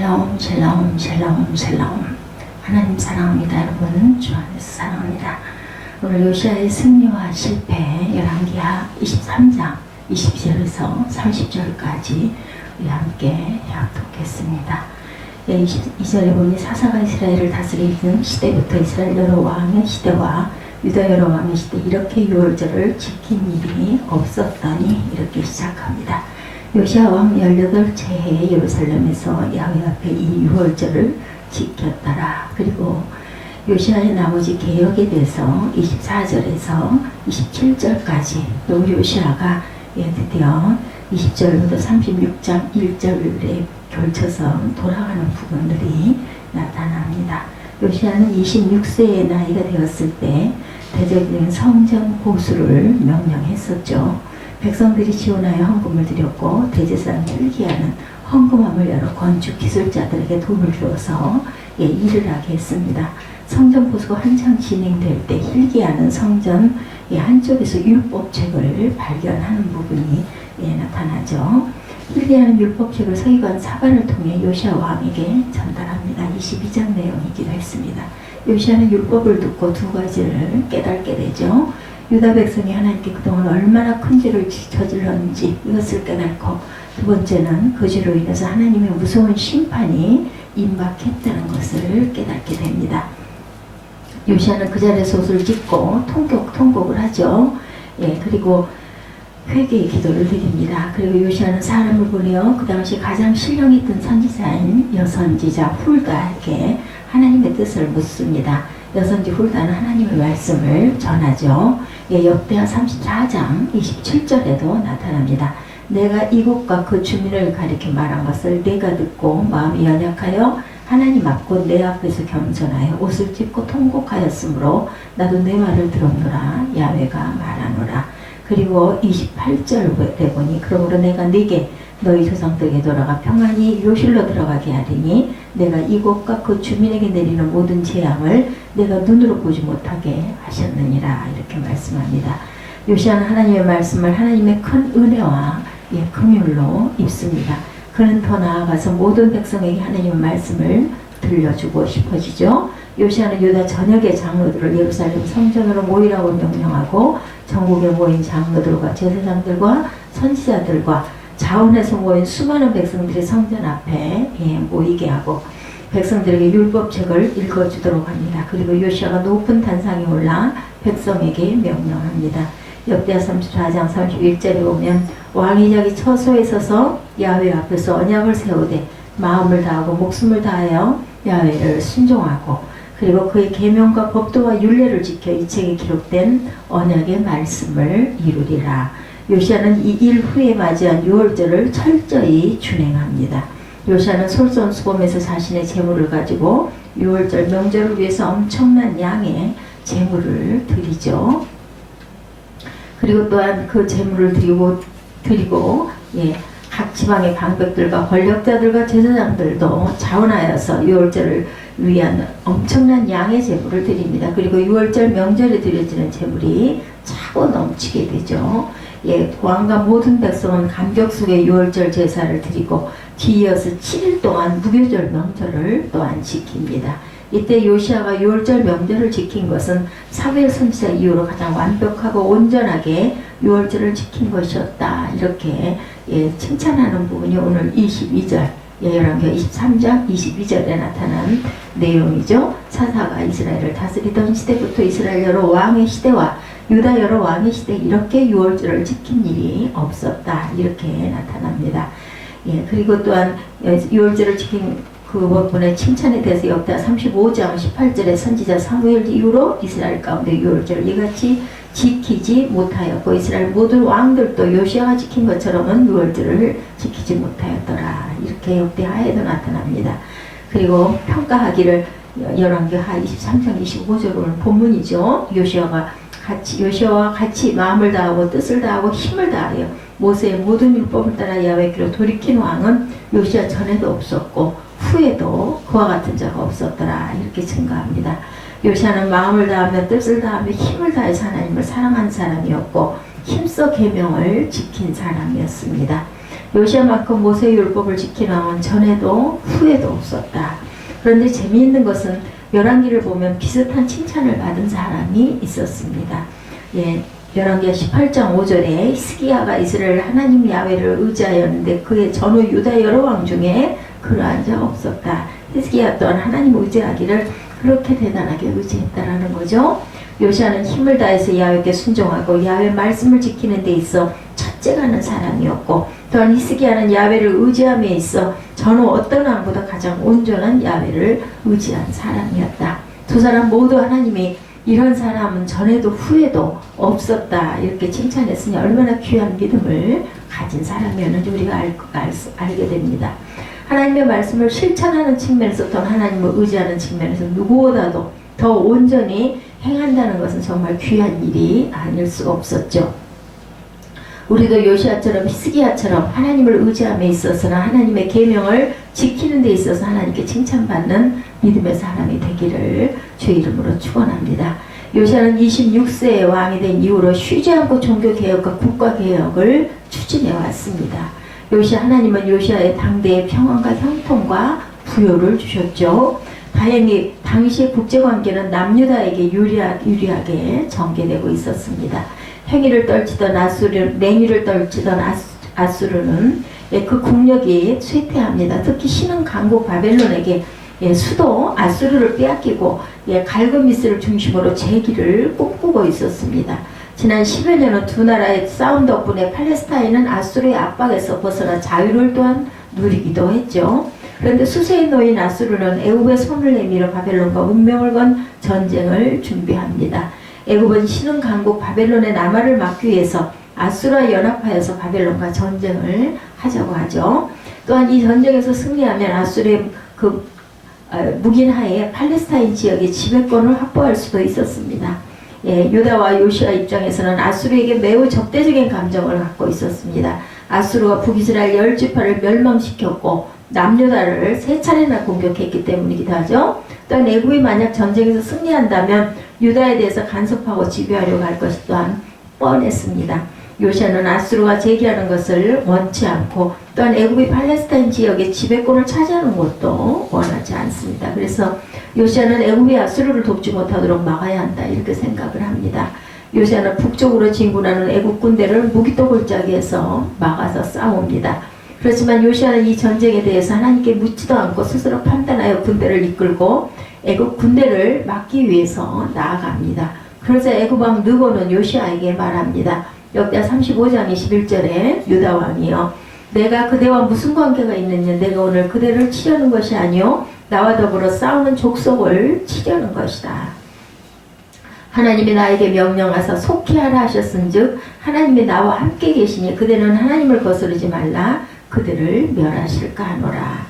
샬롬 샬롬 샬롬 샬롬. 하나님 사랑합니다. 여러분 주 안에서 사랑합니다. 오늘 요시아의 승리와 실패 열왕기하 23장 22절에서 30절까지 우리 함께 합독했습니다. 22절에 보니 사사가 이스라엘을 다스리는 시대부터 이스라엘 여러 왕의 시대와 유다 여러 왕의 시대 이렇게 유월절을 지킨 일이 없었더니 이렇게 시작합니다. 요시아 왕 18째 해에 예루살렘에서 야훼 앞에 이 유월절을 지켰더라. 그리고 요시아의 나머지 개혁에 대해서 24절에서 27절까지 또 요시아가 드디어 20절부터 36장 1절에 걸쳐서 돌아가는 부분들이 나타납니다. 요시아는 26세의 나이가 되었을 때 대적인 성전 보수를 명령했었죠. 백성들이 지원하여 헌금을 드렸고 대제사장 힐기야는 헌금함을 여러 건축 기술자들에게 돈을 주어서 일을 하게 했습니다. 성전 보수가 한창 진행될 때 힐기야는 성전 한쪽에서 율법책을 발견하는 부분이 나타나죠. 힐기야는 율법책을 서기관 사반을 통해 요시아 왕에게 전달합니다. 22장 내용이기도 했습니다. 요시아는 율법을 듣고 두 가지를 깨닫게 되죠. 유다 백성이 하나님께 그동안 얼마나 큰 죄를 저질렀는지 이것을 깨닫고, 두 번째는 그 죄로 인해서 하나님의 무서운 심판이 임박했다는 것을 깨닫게 됩니다. 요시아는 그 자리에서 옷을 찢고 통곡을 하죠. 그리고 회개의 기도를 드립니다. 그리고 요시아는 사람을 보내어 그 당시 가장 신령 있던 선지자인 여선지자 훌다에게 하나님의 뜻을 묻습니다. 여선지 훌다는 하나님의 말씀을 전하죠. 역대하 34장 27절에도 나타납니다. 내가 이곳과 그 주민을 가리켜 말한 것을 내가 듣고 마음이 연약하여 하나님 앞고 내 앞에서 겸손하여 옷을 찢고 통곡하였으므로 나도 내 말을 들었노라. 야훼가 말하노라. 그리고 28절에 보니 그러므로 내가 네게 너희 조상들에게 돌아가 평안히 요실로 들어가게 하리니 내가 이곳과 그 주민에게 내리는 모든 재앙을 내가 눈으로 보지 못하게 하셨느니라. 이렇게 말씀합니다. 요시아는 하나님의 말씀을 하나님의 큰 은혜와 긍휼로 입습니다. 그는 더 나아가서 모든 백성에게 하나님의 말씀을 들려주고 싶어지죠. 요시아는 유다 전역의 장로들을 예루살렘 성전으로 모이라고 명령하고 전국에 모인 장로들과 제사장들과 선지자들과 자원에서 모인 수많은 백성들이 성전 앞에 모이게 하고 백성들에게 율법책을 읽어주도록 합니다. 그리고 요시아가 높은 단상에 올라 백성에게 명령합니다. 역대하 34장 31절에 보면 왕이 자기 처소에 서서 야훼 앞에서 언약을 세우되 마음을 다하고 목숨을 다하여 야훼를 순종하고 그리고 그의 계명과 법도와 율례를 지켜 이 책에 기록된 언약의 말씀을 이루리라. 요시아는 이 일 후에 맞이한 유월절을 철저히 준행합니다. 요시아는 솔선수범해서 자신의 재물을 가지고 유월절 명절을 위해서 엄청난 양의 재물을 드리죠. 그리고 또한 그 재물을 드리고 각 지방의 방백들과 권력자들과 제사장들도 자원하여서 유월절을 위한 엄청난 양의 재물을 드립니다. 그리고 유월절 명절에 드려지는 재물이 차고 넘치게 되죠. 왕과 모든 백성은 감격 속에 유월절 제사를 드리고 뒤이어서 7일 동안 무교절 명절을 또한 지킵니다. 이때 요시아가 유월절 명절을 지킨 것은 사무엘 선지자 이후로 가장 완벽하고 온전하게 유월절을 지킨 것이었다. 이렇게 칭찬하는 부분이 오늘 22절 열왕기하 23장 22절에 나타난 내용이죠. 사사가 이스라엘을 다스리던 시대부터 이스라엘 여러 왕의 시대와 유다 여러 왕의 시대 이렇게 유월절을 지킨 일이 없었다. 이렇게 나타납니다. 그리고 또한 유월절을 지킨 그 부분의 칭찬에 대해서 역대하 35장 18절에 선지자 사무엘 이후로 이스라엘 가운데 유월절을 이같이 지키지 못하였고 이스라엘 모든 왕들도 요시아가 지킨 것처럼은 유월절을 지키지 못하였더라. 이렇게 역대하에도 나타납니다. 그리고 평가하기를 열왕기하 23장 25절 오늘 본문이죠. 요시아와 같이 마음을 다하고 뜻을 다하고 힘을 다하여 모세의 모든 율법을 따라 야훼께로 돌이킨 왕은 요시아 전에도 없었고 후에도 그와 같은 자가 없었더라. 이렇게 증거합니다. 요시아는 마음을 다하며 뜻을 다하며 힘을 다해서 하나님을 사랑한 사람이었고 힘써 계명을 지킨 사람이었습니다. 요시야만큼 모세의 율법을 지키는 전에도 후에도 없었다. 그런데 재미있는 것은 열왕기를 보면 비슷한 칭찬을 받은 사람이 있었습니다. 예, 열왕기하 18장 5절에 히스기야가 이스라엘 하나님 야훼를 의지하였는데 그의 전후 유다 여러 왕 중에 그러한 자 없었다. 히스기야 또한 하나님 의지하기를 그렇게 대단하게 의지했다라는 거죠. 요시야는 힘을 다해서 야훼께 순종하고 야훼 말씀을 지키는 데 있어 첫째가는 사람이었고, 또한 히스기야는 야훼를 의지함에 있어 전후 어떤 왕보다 가장 온전한 야훼를 의지한 사람이었다. 두 사람 모두 하나님이 이런 사람은 전에도 후에도 없었다 이렇게 칭찬했으니 얼마나 귀한 믿음을 가진 사람이었는지 우리가 알게 됩니다. 하나님의 말씀을 실천하는 측면에서 또는 하나님을 의지하는 측면에서 누구보다도 더 온전히 행한다는 것은 정말 귀한 일이 아닐 수가 없었죠. 우리도 요시야처럼 히스기야처럼 하나님을 의지함에 있어서나 하나님의 계명을 지키는 데 있어서 하나님께 칭찬받는 믿음의 사람이 되기를 주의 이름으로 축원합니다. 요시야는 26세의 왕이 된 이후로 쉬지 않고 종교개혁과 국가개혁을 추진해 왔습니다. 하나님은 요시야의 당대의 평안과 형통과 부요를 주셨죠. 다행히 당시 국제관계는 남유다에게 유리하게 전개되고 있었습니다. 행위를 떨치던 냉위를 떨치던 아수르는 그 국력이 쇠퇴합니다. 특히 신흥 강국 바벨론에게 수도 아수르를 빼앗기고 갈그미스를 중심으로 재기를 꿈꾸고 있었습니다. 지난 10여 년은 두 나라의 싸움 덕분에 팔레스타인은 아수르의 압박에서 벗어나 자유를 또한 누리기도 했죠. 그런데 수세에 놓인 아수르는 애굽의 손을 내밀어 바벨론과 운명을 건 전쟁을 준비합니다. 애굽은 신흥 강국 바벨론의 남하를 막기 위해서 아수르와 연합하여서 바벨론과 전쟁을 하자고 하죠. 또한 이 전쟁에서 승리하면 아수르의 묵인하에 팔레스타인 지역의 지배권을 확보할 수도 있었습니다. 유다와 요시야 입장에서는 아수르에게 매우 적대적인 감정을 갖고 있었습니다. 아수르가 북이스라엘 10지파를 멸망시켰고 남유다를 3차례나 공격했기 때문이기도 하죠. 또한 애굽이 만약 전쟁에서 승리한다면 유다에 대해서 간섭하고 지배하려고 할 것이 또한 뻔했습니다. 요시야는 아수르가 재기하는 것을 원치 않고 또한 애굽이 팔레스타인 지역의 지배권을 차지하는 것도 원하지 않습니다. 그래서 요시야는 애굽이 아수르를 돕지 못하도록 막아야 한다 이렇게 생각을 합니다. 요시야는 북쪽으로 진군하는 애굽 군대를 무기토 골짜기에서 막아서 싸웁니다. 그렇지만 요시야는 이 전쟁에 대해서 하나님께 묻지도 않고 스스로 판단하여 군대를 이끌고 애굽 군대를 막기 위해서 나아갑니다. 그러자 애굽 왕 느고는 요시야에게 말합니다. 역대하 35장 21절에 유다 왕이여 내가 그대와 무슨 관계가 있느냐 내가 오늘 그대를 치려는 것이 아니요 나와 더불어 싸우는 족속을 치려는 것이다. 하나님이 나에게 명령하사 속히하라 하셨은즉 하나님이 나와 함께 계시니 그대는 하나님을 거스르지 말라 그들을 멸하실까 하노라.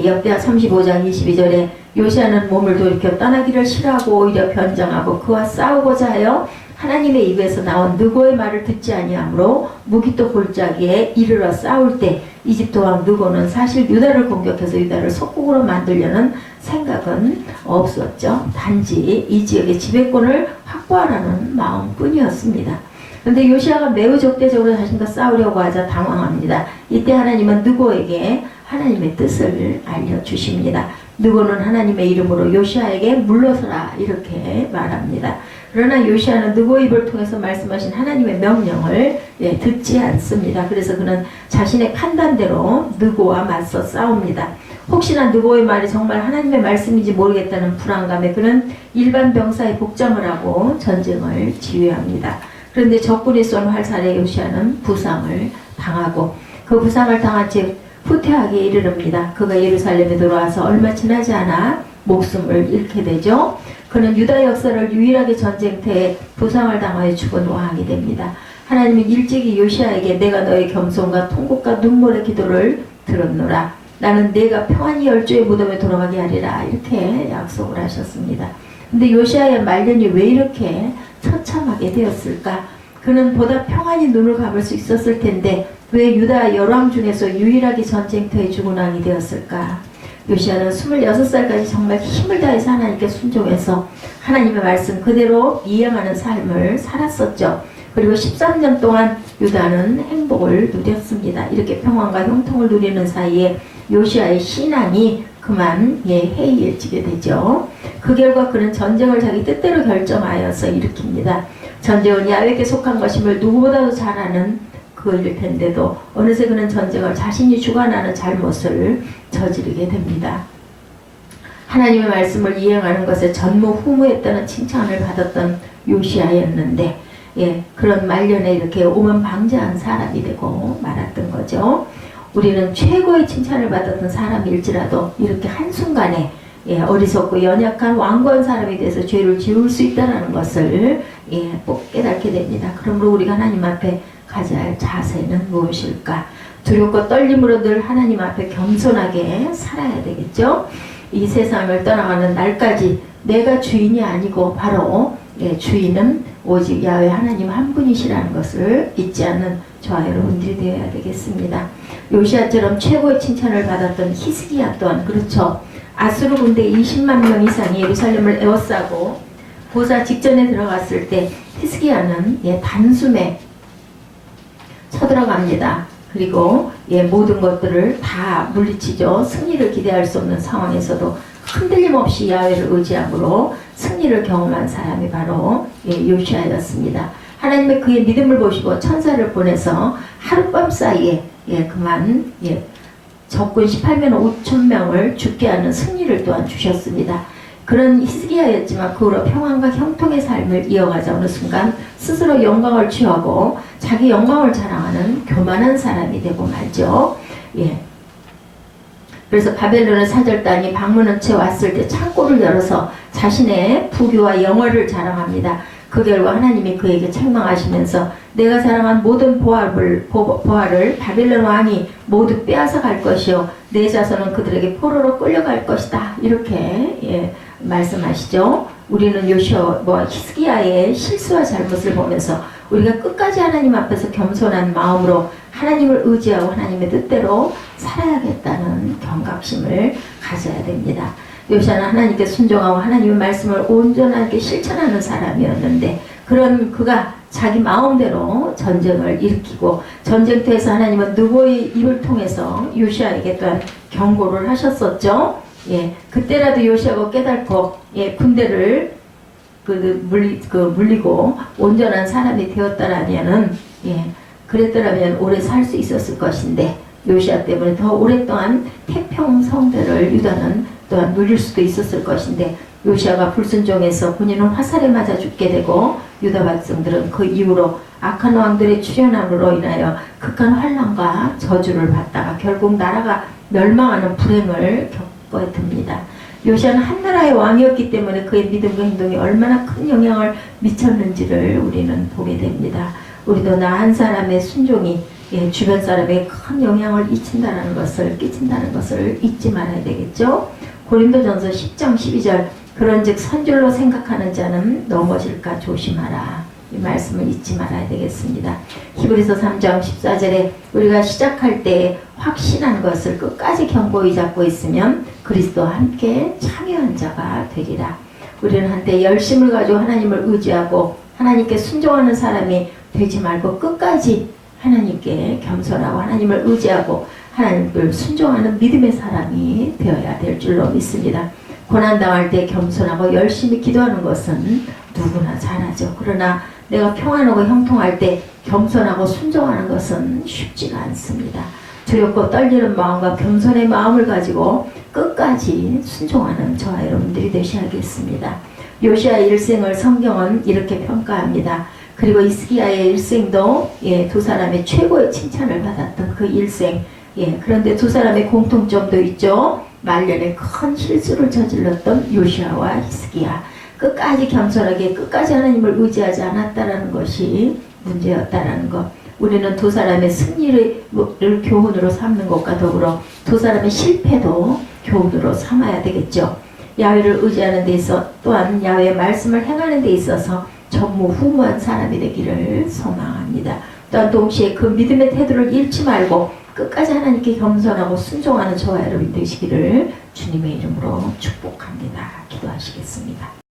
역대하 35장 22절에 요시야는 몸을 돌이켜 떠나기를 싫어하고 오히려 변정하고 그와 싸우고자 하여 하나님의 입에서 나온 느고의 말을 듣지 아니하므로 무기토 골짜기에 이르러 싸울 때 이집트 왕 느고는 사실 유다를 공격해서 유다를 속국으로 만들려는 생각은 없었죠. 단지 이 지역의 지배권을 확보하라는 마음뿐이었습니다. 그런데 요시야가 매우 적대적으로 자신과 싸우려고 하자 당황합니다. 이때 하나님은 느고에게 하나님의 뜻을 알려주십니다. 느고는 하나님의 이름으로 요시야에게 물러서라 이렇게 말합니다. 그러나 요시야는 느고 입을 통해서 말씀하신 하나님의 명령을 듣지 않습니다. 그래서 그는 자신의 판단대로 느고와 맞서 싸웁니다. 혹시나 느고의 말이 정말 하나님의 말씀인지 모르겠다는 불안감에 그는 일반 병사의 복장을 하고 전쟁을 지휘합니다. 그런데 적군이 쏜 활살에 요시야는 부상을 당하고 그 부상을 당한 채 후퇴하기에 이르릅니다. 그가 예루살렘에 돌아와서 얼마 지나지 않아 목숨을 잃게 되죠. 그는 유다 역사를 유일하게 전쟁터에 부상을 당하여 죽은 왕이 됩니다. 하나님은 일찍이 요시야에게 내가 너의 겸손과 통곡과 눈물의 기도를 들었노라. 나는 내가 평안히 열조의 무덤에 돌아가게 하리라. 이렇게 약속을 하셨습니다. 근데 요시야의 말년이 왜 이렇게 처참하게 되었을까? 그는 보다 평안히 눈을 감을 수 있었을 텐데 왜 유다 열왕 중에서 유일하게 전쟁터에 죽은 왕이 되었을까? 요시야는 26살까지 정말 힘을 다해서 하나님께 순종해서 하나님의 말씀 그대로 이행하는 삶을 살았었죠. 그리고 13년 동안 유다는 행복을 누렸습니다. 이렇게 평안과 형통을 누리는 사이에 요시아의 신앙이 그만 해이해지게 되죠. 그 결과 그는 전쟁을 자기 뜻대로 결정하여서 일으킵니다. 전쟁은 야훼께 속한 것임을 누구보다도 잘 아는 그일 텐데도 어느새 그는 전쟁을 자신이 주관하는 잘못을 저지르게 됩니다. 하나님의 말씀을 이행하는 것에 전무후무했다는 칭찬을 받았던 요시아였는데 그런 말년에 이렇게 오만방자한 사람이 되고 말았던 거죠. 우리는 최고의 칭찬을 받았던 사람일지라도 이렇게 한순간에 어리석고 연약한 완고한 사람이 돼서 죄를 지을 수 있다는 것을 꼭 깨닫게 됩니다. 그러므로 우리가 하나님 앞에 가져야 할 자세는 무엇일까? 두렵고 떨림으로 늘 하나님 앞에 겸손하게 살아야 되겠죠. 이 세상을 떠나가는 날까지 내가 주인이 아니고 바로 주인은 오직 야훼 하나님 한 분이시라는 것을 잊지 않는 저와 여러분들이 되어야 되겠습니다. 요시아처럼 최고의 칭찬을 받았던 히스기야 또한 그렇죠. 아수르 군대 20만 명 이상이 예루살렘을 에워싸고 보사 직전에 들어갔을 때 히스기야는 단숨에 쳐들어갑니다. 그리고 모든 것들을 다 물리치죠. 승리를 기대할 수 없는 상황에서도 흔들림 없이 야훼를 의지함으로 승리를 경험한 사람이 바로 요시아였습니다. 하나님의 그의 믿음을 보시고 천사를 보내서 하룻밤 사이에 그만 적군 18만 5천 명을 죽게 하는 승리를 또한 주셨습니다. 그런 히스기야였지만 그 후로 평안과 형통의 삶을 이어가자 어느 순간 스스로 영광을 취하고 자기 영광을 자랑하는 교만한 사람이 되고 말죠. 그래서 바벨론의 사절단이 방문한 채 왔을 때 창고를 열어서 자신의 부귀와 영화를 자랑합니다. 그 결과 하나님이 그에게 책망하시면서 내가 자랑한 모든 보화를 바벨론 왕이 모두 빼앗아 갈 것이요 내 자손은 그들에게 포로로 끌려갈 것이다. 이렇게 말씀하시죠. 우리는 히스기야의 실수와 잘못을 보면서 우리가 끝까지 하나님 앞에서 겸손한 마음으로 하나님을 의지하고 하나님의 뜻대로 살아야겠다는 경각심을 가져야 됩니다. 요시아는 하나님께 순종하고 하나님의 말씀을 온전하게 실천하는 사람이었는데 그런 그가 자기 마음대로 전쟁을 일으키고 전쟁터에서 하나님은 느보의 입을 통해서 요시아에게 또한 경고를 하셨었죠. 그때라도 요시아가 깨닫고 군대를 물리고 온전한 사람이 되었다라면은 그랬더라면 오래 살 수 있었을 것인데 요시아 때문에 더 오랫동안 태평성대를 유다는 또한 누릴 수도 있었을 것인데 요시아가 불순종해서 본인은 화살에 맞아 죽게 되고 유다 백성들은 그 이후로 악한 왕들의 출현함으로 인하여 극한 환난과 저주를 받다가 결국 나라가 멸망하는 불행을 겪어야 됩니다. 요시아는 한 나라의 왕이었기 때문에 그의 믿음과 행동이 얼마나 큰 영향을 미쳤는지를 우리는 보게 됩니다. 우리도 나 한 사람의 순종이 주변 사람에게 큰 영향을 끼친다는 것을 잊지 말아야 되겠죠. 고린도전서 10장 12절 그런즉 선줄로 생각하는 자는 넘어질까 조심하라. 이 말씀을 잊지 말아야 되겠습니다. 히브리서 3장 14절에 우리가 시작할 때 확신한 것을 끝까지 견고히 잡고 있으면 그리스도와 함께 참여한 자가 되리라. 우리는 한때 열심을 가지고 하나님을 의지하고 하나님께 순종하는 사람이 되지 말고 끝까지 하나님께 겸손하고 하나님을 의지하고 하나님을 순종하는 믿음의 사람이 되어야 될 줄로 믿습니다. 고난당할 때 겸손하고 열심히 기도하는 것은 누구나 잘하죠. 그러나 내가 평안하고 형통할 때 겸손하고 순종하는 것은 쉽지가 않습니다. 두렵고 떨리는 마음과 겸손의 마음을 가지고 끝까지 순종하는 저와 여러분들이 되셔야겠습니다. 요시아의 일생을 성경은 이렇게 평가합니다. 그리고 히스기야의 일생도 두 사람의 최고의 칭찬을 받았던 그 일생. 그런데 두 사람의 공통점도 있죠. 말년에 큰 실수를 저질렀던 요시아와 히스기야. 끝까지 겸손하게 끝까지 하나님을 의지하지 않았다라는 것이 문제였다라는 것. 우리는 두 사람의 승리를 교훈으로 삼는 것과 더불어 두 사람의 실패도 교훈으로 삼아야 되겠죠. 야훼를 의지하는 데 있어 또한 야훼의 말씀을 행하는 데 있어서 전무후무한 사람이 되기를 소망합니다. 또한 동시에 그 믿음의 태도를 잃지 말고 끝까지 하나님께 겸손하고 순종하는 저와 여러분 되시기를 주님의 이름으로 축복합니다. 기도하시겠습니다.